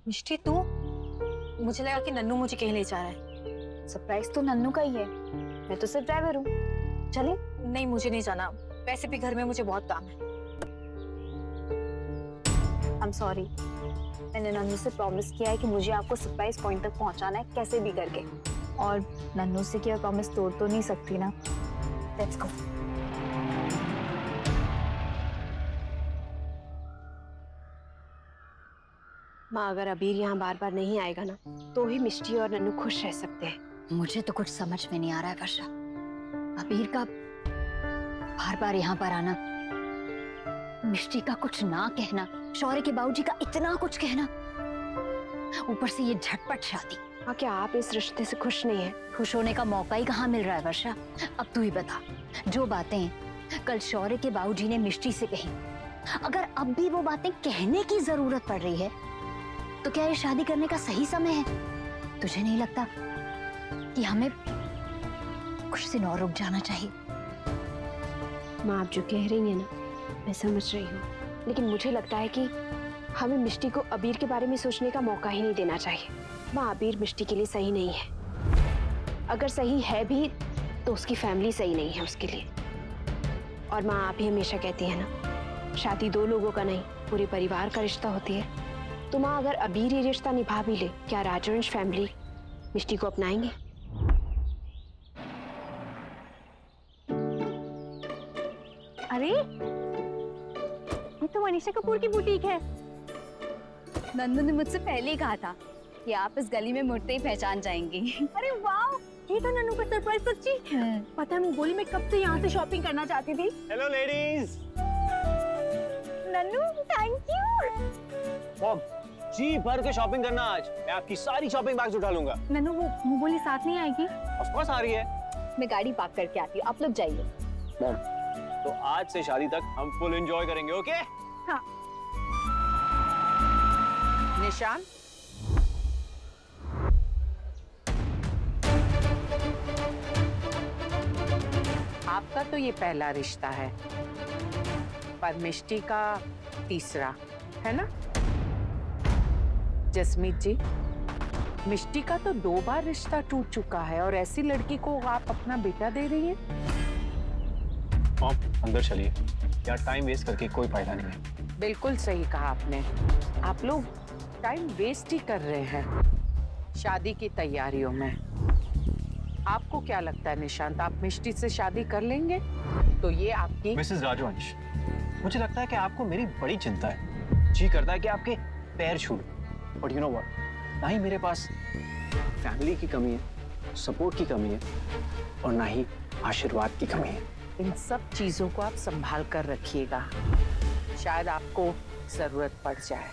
मिष्टी तू? मुझे लगा कि नन्नू मुझे कहीं ले जा रहा है। सरप्राइज तो नन्नू का ही है, मैं तो सिर्फ ड्राइवर हूँ। चले? नहीं, मुझे नहीं जाना, वैसे भी घर में मुझे बहुत काम है। I'm sorry, मैंने नन्नू से प्रॉमिस किया है कि मुझे आपको सरप्राइज पॉइंट तक पहुंचाना है कैसे भी करके, और नन्नू से किया प्रॉमिस तोड़ तो नहीं सकती ना। Let's go. माँ, अगर अबीर यहाँ बार बार नहीं आएगा ना, तो ही मिष्टी और नन्नू खुश रह सकते हैं। मुझे तो कुछ समझ में नहीं आ रहा है वर्षा, अबीर का बार बार यहाँ पर आना, मिष्टी का कुछ ना कहना, शौर्य के बाबूजी का इतना कुछ कहना, ऊपर से ये झटपट शादी। हाँ, क्या आप इस रिश्ते से खुश नहीं हैं? खुश होने का मौका ही कहाँ मिल रहा है वर्षा। अब तू ही बता, जो बातें कल शौर्य के बाबूजी ने मिष्टी से कही, अगर अब भी वो बातें कहने की जरूरत पड़ रही है, तो क्या ये शादी करने का सही समय है? तुझे नहीं लगता कि हमें कुछ दिन और रुक जाना चाहिए? माँ, आप जो कह रही हैं ना, मैं समझ रही हूँ, लेकिन मुझे लगता है कि हमें मिष्टी को अबीर के बारे में सोचने का मौका ही नहीं देना चाहिए। माँ, अबीर मिष्टी के लिए सही नहीं है। अगर सही है भी तो उसकी फैमिली सही नहीं है उसके लिए। और माँ, आप ही हमेशा कहती है ना, शादी दो लोगों का नहीं, पूरे परिवार का रिश्ता होती है। तो माँ, अगर अबीर ये रिश्ता निभा भी ले, क्या राजवंश फैमिली मिष्टी को अपनाएंगे? अरे ये तो मनीषा कपूर की बुटीक है। नंदू ने मुझसे पहले ही कहा था कि आप इस गली में मुड़ते ही पहचान जाएंगी। अरे वाह, ये तो नन्नू का सरप्राइज सच्ची। पता है, मुंगोली में कब से यहाँ से शॉपिंग करना चाहती थी। Hello ladies. Nannu, thank you. Mom, जी भर के शॉपिंग करना आज। मैं आपकी सारी शॉपिंग बैग्स उठा लूंगा। नन्नू, वो मुंगोली साथ नहीं आएगी? ऑफ कोर्स आ रही है। मैं गाड़ी पार्क करके आती हूँ, आप लोग जाइए। मॉम, तो आज से शादी तक हम फुल एंजॉय करेंगे, ओके? हाँ। निशान, आपका तो ये पहला रिश्ता है, पर मिष्टी का तीसरा है ना? जसमीत जी, मिष्टी का तो 2 बार रिश्ता टूट चुका है और ऐसी लड़की को आप अपना बेटा दे रही हैं? मॉम, अंदर चलिए, यार टाइम वेस्ट करके कोई फायदा नहीं है। बिल्कुल सही कहा आपने, आप लोग टाइम वेस्ट ही कर रहे हैं शादी की तैयारियों में। आपको क्या लगता है निशांत, आप मिष्टी से शादी कर लेंगे? तो ये आपकी मिसेस राजवंश, मुझे लगता है कि आपको मेरी बड़ी चिंता है। जी करता है कि आपके पैर छू लूं, बट यू नो व्हाट, ना ही मेरे पास फैमिली की कमी है, सपोर्ट की कमी है, और ना ही आशीर्वाद की कमी है। इन सब चीजों को आप संभाल कर रखिएगा, शायद आपको जरूरत पड़ जाए।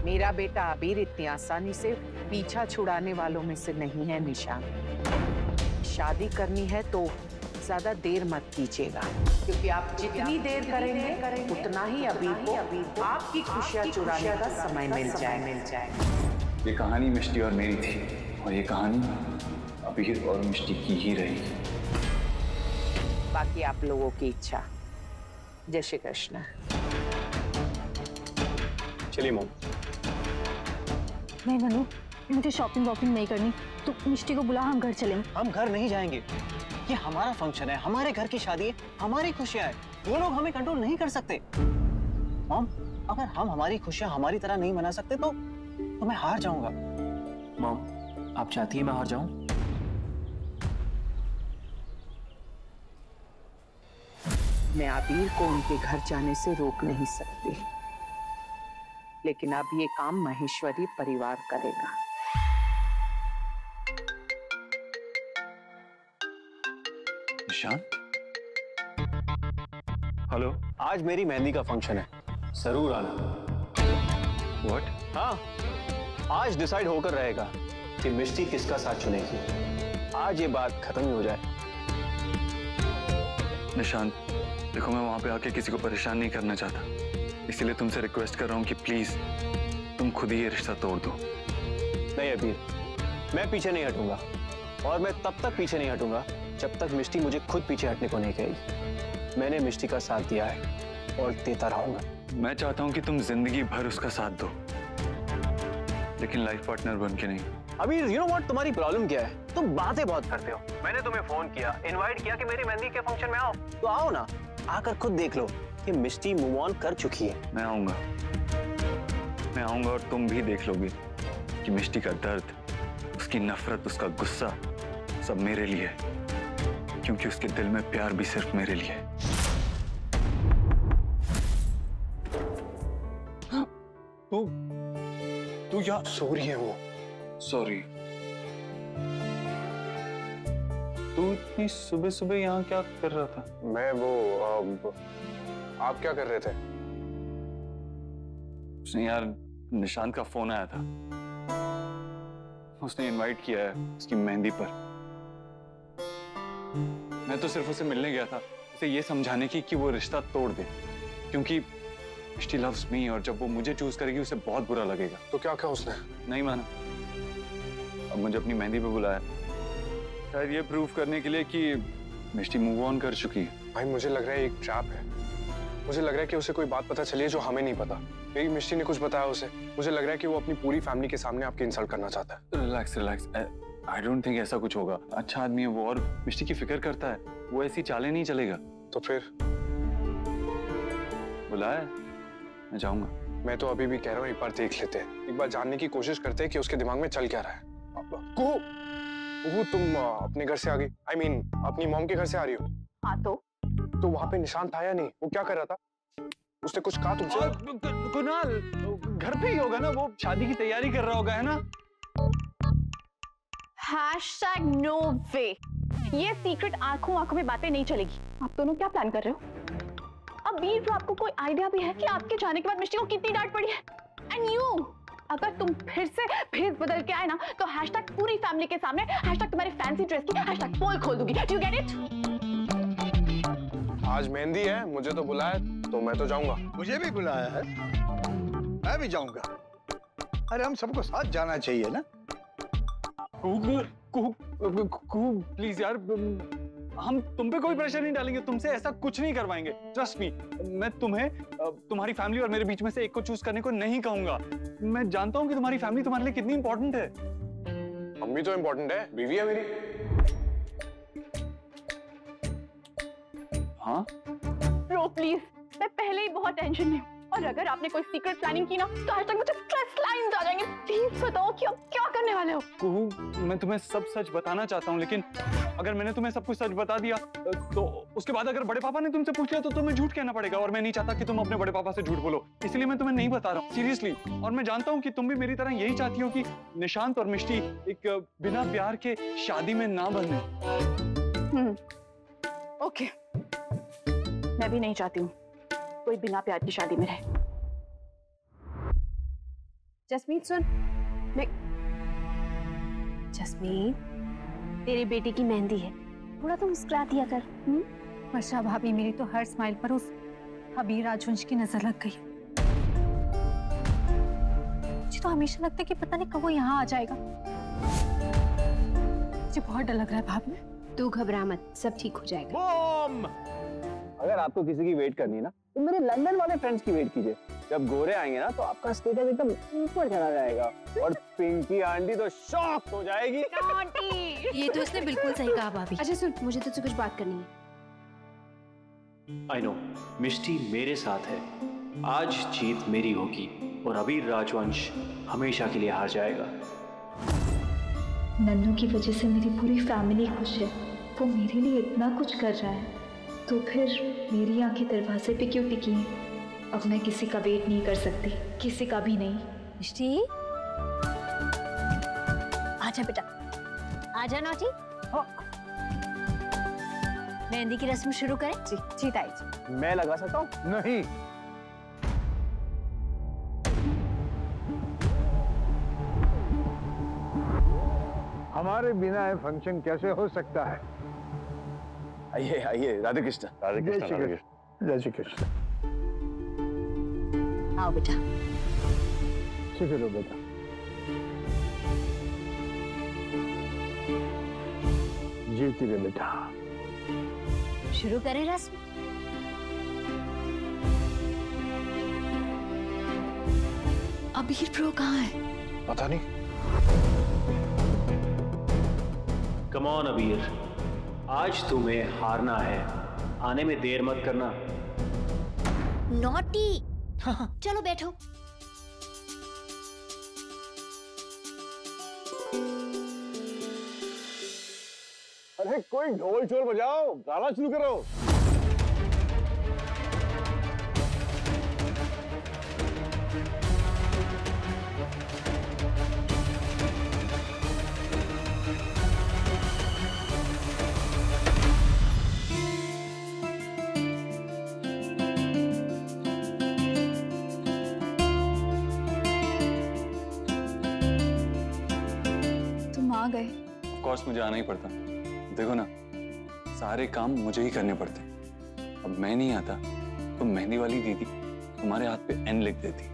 मेरा बेटा अबीर इतनी आसानी से पीछा छुड़ाने वालों में से नहीं है निशान। शादी करनी है तो ज्यादा देर मत कीजिएगा, क्योंकि आप जितनी देर करेंगे उतना ही अबीर को आपकी खुशियां चुराने का समय मिल जाए। ये कहानी मिष्टी और मेरी थी, और ये कहानी अबीर और मिष्टी की ही रहेगी। बाकी आप लोगों की इच्छा। जय श्री कृष्ण। चलिए मॉम। नहीं नन्नू, मुझे शॉपिंग वॉपिंग नहीं करनी, तो मिष्टी को बुला, हम घर चलेंगे। हम घर नहीं जाएंगे, ये हमारा फंक्शन है, हमारे घर की शादी है, हमारी खुशियां है, वो लोग हमें कंट्रोल नहीं कर सकते। मॉम, अगर हम हमारी खुशियां हमारी तरह नहीं मना सकते तो मैं हार जाऊंगा। मॉम, आप चाहती हैं मैं हार जाऊं? मैं अबीर को उनके घर जाने से रोक नहीं सकती, लेकिन अब ये काम महेश्वरी परिवार करेगा। निशान, हेलो। आज मेरी मेहंदी का फंक्शन है, जरूर आना। व्हाट? हाँ, आज डिसाइड होकर रहेगा कि मिष्टी किसका साथ चुनेगी। आज ये बात खत्म ही हो जाए। निशान, देखो मैं वहां पे आके किसी को परेशान नहीं करना चाहता, इसीलिए तुमसे रिक्वेस्ट कर रहा हूँ कि प्लीज तुम खुद ही ये रिश्ता तोड़ दो। नहीं अबीर, मैं पीछे नहीं हटूंगा, और मैं तब तक पीछे नहीं हटूंगा जब तक मिष्टी मुझे खुद पीछे हटने को नहीं कहेगी। मैंने मिष्टी का साथ दिया है और देता रहूंगा। मैं चाहता हूँ कि तुम जिंदगी भर उसका साथ दो, लेकिन लाइफ पार्टनर बन के नहीं। अभी यू नो व्हाट, तुम्हारी प्रॉब्लम क्या है? तुम बातें बहुत करते हो। मैंने तुम्हें फोन किया, इनवाइट किया कि मेरी मेहंदी के फंक्शन में आओ, तो आओ ना। आकर खुद देख लो कि मिष्टी मूव ऑन कर चुकी है। मैं आऊंगा और तुम भी देख लोगे कि मिष्टी का दर्द, उसकी नफरत, उसका गुस्सा सब मेरे लिए है, क्योंकि उसके दिल में प्यार भी सिर्फ मेरे लिए है। तू या सॉरी है वो। सॉरी। तू इतनी सुबह सुबह यहाँ क्या कर रहा था? मैं वो आप क्या कर रहे थे? उसने यार निशांत का फोन आया था, उसने इनवाइट किया है उसकी मेहंदी पर। मैं तो सिर्फ उसे मिलने गया था, उसे ये समझाने की कि वो रिश्ता तोड़ दे, क्योंकि मिष्टी लव्स मी और जब वो मुझे चूज करेगी उसे बहुत बुरा लगेगा। तो क्या कहा उसने? नहीं माना। अब मुझे अपनी मेहंदी पे बुलाया, शायद ये प्रूव करने के लिए कि मिष्टी मूव ऑन कर चुकी है। भाई मुझे लग रहा है एक ट्रैप है। मुझे लग रहा है कि उसे कोई बात पता चली है जो हमें नहीं पता। मेरी मिष्टी ने कुछ बताया उसे। मुझे लग रहा है कि वो अपनी पूरी फैमिली के सामने आपकी इंसल्ट करना चाहता है। रिलैक्स। आई डोंट थिंक ऐसा कुछ होगा। अच्छा आदमी है वो और मिष्टी की फिक्र करता है, वो ऐसी चालें नहीं चलेगा। तो फिर बुलाया, मैं जाऊंगा। मैं तो अभी भी कह रहा हूँ एक बार देख लेते हैं, एक बार जानने की कोशिश करते हैं कि उसके दिमाग में चल क्या रहा है। वो तुम अपने घर से आ गई, I mean, अपनी मॉम के घर से आ रही हो? हाँ तो वहां पे निशांत आया नहीं, वो क्या कर रहा था? उसने कुछ कहा तुमसे? कुणाल घर पे ही होगा ना, वो शादी की तैयारी कर रहा होगा, है ना? #no way। ये सीक्रेट आंखों में बातें नहीं चलेगी। आप दोनों क्या प्लान कर रहे हो? अबीर, जो आपको कोई आइडिया भी है कि आपके जाने के बाद मिष्टी को कितनी डांट पड़ी है? एंड यू, अगर तुम फिर से भेस बदल के आए ना, तो हैशटैग पूरी फैमिली के सामने हैशटैग तुम्हारी फैंसी ड्रेस की हैशटैग पोल खोल दूंगी। Do you get it? आज मेहंदी है, मुझे तो बुलाया, तो मैं तो जाऊंगा। मुझे भी बुलाया है, मैं भी जाऊंगा। अरे हम सबको साथ जाना चाहिए ना। प्लीज यार, हम तुम पे कोई प्रेशर नहीं डालेंगे, तुमसे ऐसा कुछ नहीं करवाएंगे। ट्रस्ट मी, मैं तुम्हें तुम्हारी फैमिली और मेरे बीच में से एक को चूज करने को नहीं कहूंगा। मैं जानता हूँ कि तुम्हारी फैमिली तुम्हारे लिए कितनी इंपॉर्टेंट है। मम्मी तो इंपॉर्टेंट है, बीवी है मेरी। हाँ ब्रो प्लीज, मैं पहले ही बहुत टेंशन में हूँ, और अगर आपने कोई सीक्रेट प्लानिंग की ना, तो आज तक मुझे स्ट्रेस लाइन्स आ जाएंगे। प्लीज बताओ कि आप क्या करने वाले हो? कुहू, मैं तुम्हें सब सच बताना चाहता हूँ, लेकिन अगर मैंने तुम्हें सब कुछ सच बता दिया तो उसके बाद अगर बड़े पापा ने तुमसे पूछ लिया तो तुम्हें झूठ कहना पड़ेगा, और मैं नहीं चाहता कि तुम अपने बड़े पापा से झूठ बोलो, इसलिए मैं तुम्हें नहीं बता रहा हूँ, सीरियसली। और मैं जानता हूँ कि तुम भी मेरी तरह यही चाहती हो कि निशांत और मिष्टी एक बिना प्यार के शादी में ना बंधे। ओके, मैं भी नहीं चाहती हूँ कोई बिना प्यार की शादी में रहे। जसमीत सुन, जसमीत, तेरे बेटे की मेहंदी है, थोड़ा तो मुस्कुरा दिया कर। वर्षा भाभी, मेरी तो हर स्माइल पर उस अबीर राजवंश की नजर लग गई। मुझे तो हमेशा लगता है कि पता नहीं कब वो यहाँ आ जाएगा। मुझे बहुत डर लग रहा है भाभी। तू घबरा मत, सब ठीक हो जाएगा। अगर आपको किसी की वेट करनी है ना, तो मेरे लंदन वाले फ्रेंड्स की वेट कीजिए। जब गोरे आएंगे ना, तो आपका स्टेटस एकदम ऊपर चला जाएगा, और पिंकी आंटी तो शॉक हो जाएगी। ये तो उसने बिल्कुल सही कहा भाभी। अच्छा सुन, मुझे तुझसे कुछ बात करनी है। आई नो, मिष्टी मेरे साथ है, आज जीत मेरी होगी और अबीर राजवंश हमेशा के लिए हार जाएगा। नन्नू की वजह से मेरी पूरी फैमिली खुश है, वो मेरे लिए इतना कुछ कर रहा है, तो फिर मेरी आंखें दरवाजे पे क्यों टिकी हैं? अब मैं किसी का वेट नहीं कर सकती, किसी का भी नहीं। मिष्टी, आजा बेटा, आजा नौटी। मेहंदी की रस्म शुरू करें? जी जी ताई जी। मैं लगा सकता हूँ? नहीं, हमारे बिना ये फंक्शन कैसे हो सकता है? आइए आइए, राधे कृष्ण। जय श्री कृष्ण, जय श्री कृष्ण। आओ बेटा। शुक्र हो बेटा। जीती रहे बेटा। शुरू करें रस्म? अबीर ब्रो कहाँ है? पता नहीं। कम ऑन अबीर, आज तुम्हें हारना है, आने में देर मत करना। नॉटी। चलो बैठो। अरे कोई ढोल चोल बजाओ, गाना शुरू करो। तुम आ गए। ऑफ कोर्स मुझे आना ही पड़ता। देखो ना, सारे काम मुझे ही करने पड़ते। अब मैं नहीं आता तो मेहंदी वाली दीदी तुम्हारे हाथ पे एन लिख देती।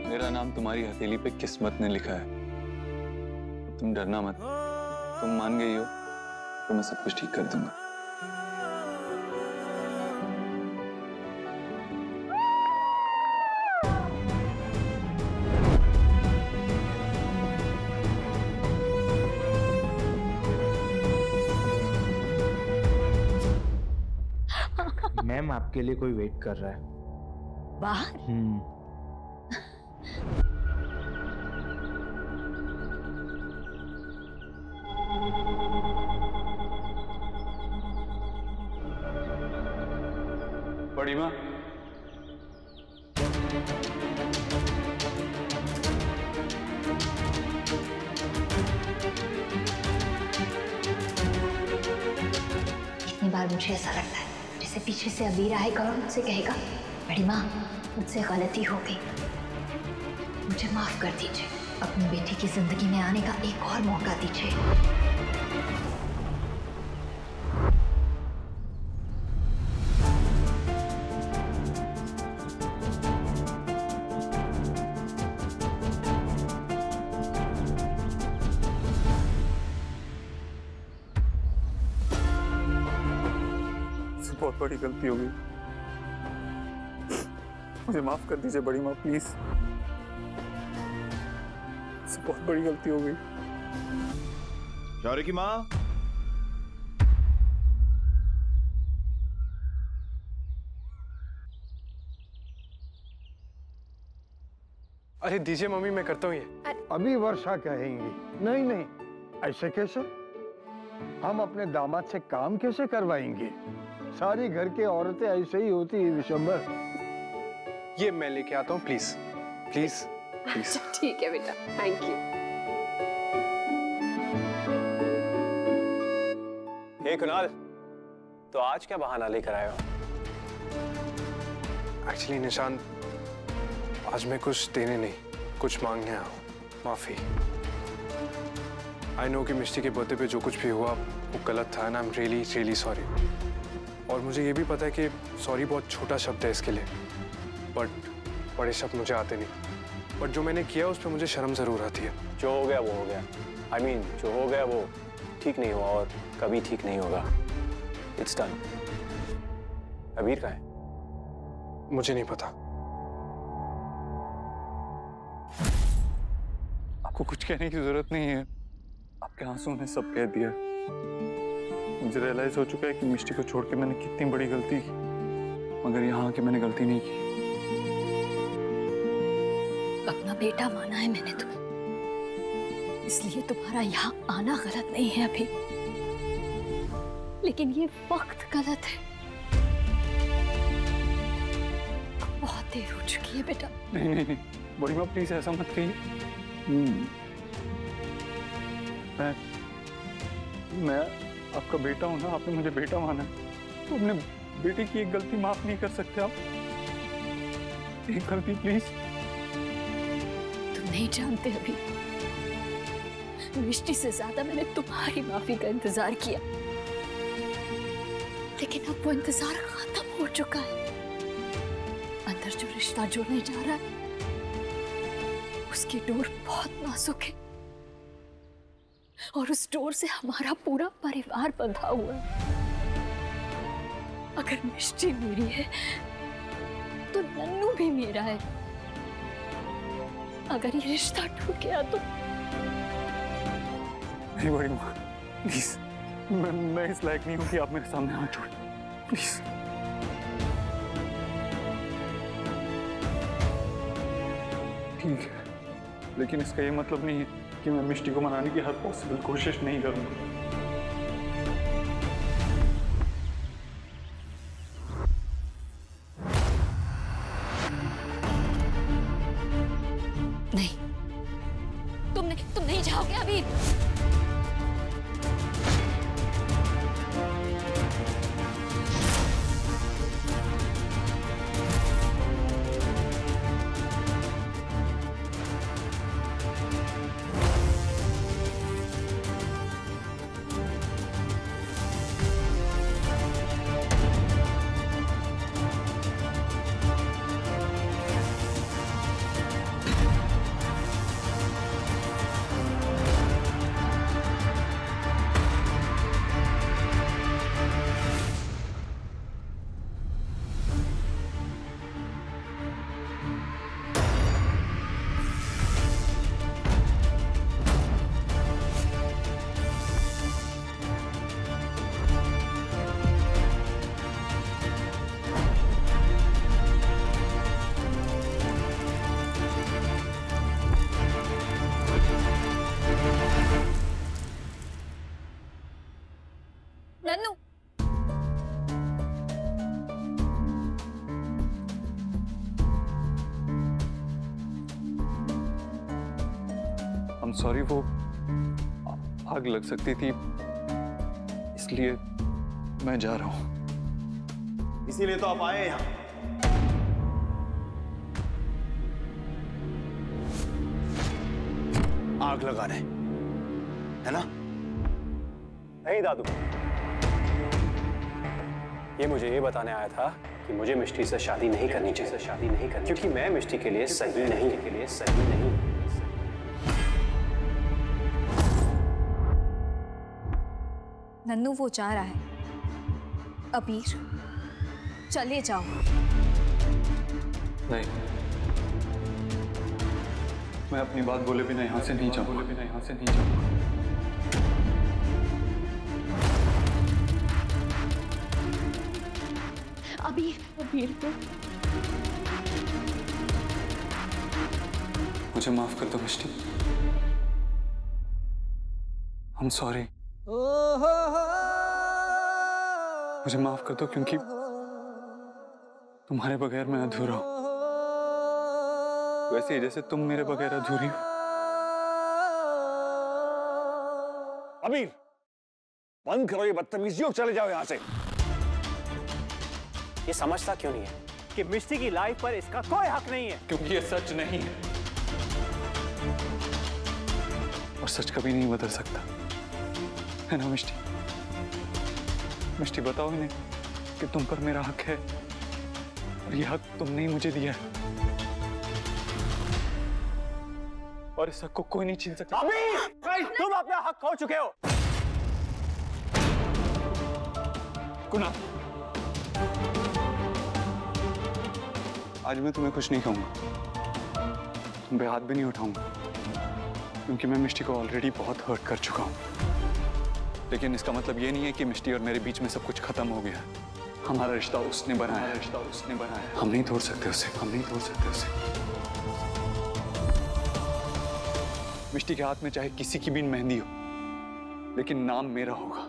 मेरा नाम तुम्हारी हथेली पे किस्मत ने लिखा है। तुम डरना मत, तुम मान गई हो तो मैं सब कुछ ठीक कर दूंगा। मैम आपके लिए कोई वेट कर रहा है बाहर। बड़ी माँ, कितनी बार मुझे ऐसा लगता है जैसे पीछे से अबीर आएगा और मुझसे कहेगा, बड़ी माँ मुझसे गलती हो गई, मुझे माफ कर दीजिए, अपनी बेटी की जिंदगी में आने का एक और मौका दीजिए। बहुत बड़ी गलती हो गई, मुझे माफ कर दीजिए बड़ी माँ प्लीज। बहुत बड़ी गलती हो गई। शौर्य की माँ, अरे दीजिए मम्मी, मैं करता हूँ ये। अभी वर्षा कहेंगी। नहीं नहीं, ऐसे कैसे? हम अपने दामाद से काम कैसे करवाएंगे? सारी घर की औरतें ऐसे ही होती है विशंबर। ये मैं लेके आता हूँ, प्लीज प्लीज प्लीज। ठीक है बेटा, थैंक यू। हे कुणाल, तो आज क्या बहाना लेकर आए हो? एक्चुअली निशांत, आज मैं कुछ देने नहीं, कुछ मांगने आया हूँ। माफी। आई नो कि मिष्टी के बर्थडे पे जो कुछ भी हुआ वो गलत था, and I am really really sorry. और मुझे ये भी पता है कि सॉरी बहुत छोटा शब्द है इसके लिए, बट बड़े शब्द मुझे आते नहीं। बट जो मैंने किया उस पर मुझे शर्म जरूर आती है। जो हो गया वो हो गया। I mean, जो हो गया वो ठीक नहीं हुआ और कभी ठीक नहीं होगा। It's done. अबीर कहाँ है? मुझे नहीं पता। आपको कुछ कहने की जरूरत नहीं है, आपके आंसू ने सब कह दिया। मुझे रियलाइज हो चुका है कि मिष्टी को छोड़ के मैंने कितनी बड़ी गलती की, मगर यहाँ आके मैंने गलती नहीं की। अपना बेटा माना है मैंने तुम्हें, इसलिए तुम्हारा यहाँ आना गलत नहीं है अभी, लेकिन ये वक्त गलत है। बहुत देर हो चुकी है बेटा। नहीं नहीं नहीं, बड़ी माँ प्लीज ऐसा मत कहिए। मैं आपका बेटा हूं ना, आपने मुझे बेटा माना है, तो अपने बेटे की एक गलती माफ नहीं कर सकते आप? एक गलती प्लीज। तुम नहीं जानते अभी, मिष्टी से ज्यादा मैंने तुम्हारी माफी का इंतजार किया, लेकिन अब वो इंतजार खत्म हो चुका है। अंदर जो रिश्ता जुड़ने जा रहा है उसकी डोर बहुत नाजुक है, और उस डोर से हमारा पूरा परिवार बंधा हुआ है। अगर मिष्टी मेरी है नन्नू भी मेरा है। अगर ये रिश्ता टूट गया तो नहीं बड़ी माँ, प्लीज, मैं इस लायक नहीं हूँ कि आप मेरे सामने हाथ जोड़ें, प्लीज। ठीक है, लेकिन इसका ये मतलब नहीं है कि मैं मिष्टी को मनाने की हर पॉसिबल कोशिश नहीं करूंगा। नहीं, तुम नहीं जाओगे अभी। नन्नू, I'm sorry, वो आग लग सकती थी, इसलिए मैं जा रहा हूँ। इसीलिए तो आप आए यहाँ। आग लगाने, है ना? नहीं दादू, ये मुझे ये बताने आया था कि मुझे मिष्टी से शादी नहीं करनी चाहिए, क्योंकि मैं मिष्टी के लिए सही नहीं। नन्नू, वो जा रहा है। अबीर, चले जाओ। नहीं, मैं अपनी बात बोले बिना यहाँ से नहीं जाऊँ। अबीर को मुझे माफ कर दो मिष्टी। I'm sorry। मुझे माफ कर दो, क्योंकि तुम्हारे बगैर मैं अधूरा हूं, वैसे ही जैसे तुम मेरे बगैर अधूरी हो। अबीर, बंद करो ये बदतमीजी और चले जाओ यहाँ से। ये समझता क्यों नहीं है कि मिष्टी की लाइफ पर इसका कोई हक नहीं है? क्योंकि ये सच नहीं है, और सच कभी नहीं बदल सकता, है ना मिष्टी? मिष्टी, बताओ इन्हें कि तुम पर मेरा हक है, और ये हक तुमने ही मुझे दिया है, और इस हक को कोई नहीं छीन सकता। अबीर, तुम अपना हक खो चुके हो। कुणाल, आज मैं तुम्हें कुछ नहीं कहूंगा, तुम पे हाथ भी नहीं उठाऊंगा, क्योंकि मैं मिष्टी को ऑलरेडी बहुत हर्ट कर चुका हूं। लेकिन इसका मतलब ये नहीं है कि मिष्टी और मेरे बीच में सब कुछ खत्म हो गया। हमारा रिश्ता उसने बनाया, हम नहीं तोड़ सकते उसे। मिष्टी के हाथ में चाहे किसी की भी मेहंदी हो, लेकिन नाम मेरा होगा।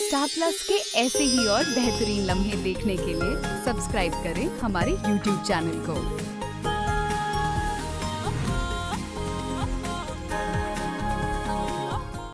स्टार प्लस के ऐसे ही और बेहतरीन लम्हे देखने के लिए सब्सक्राइब करें हमारे YouTube चैनल को।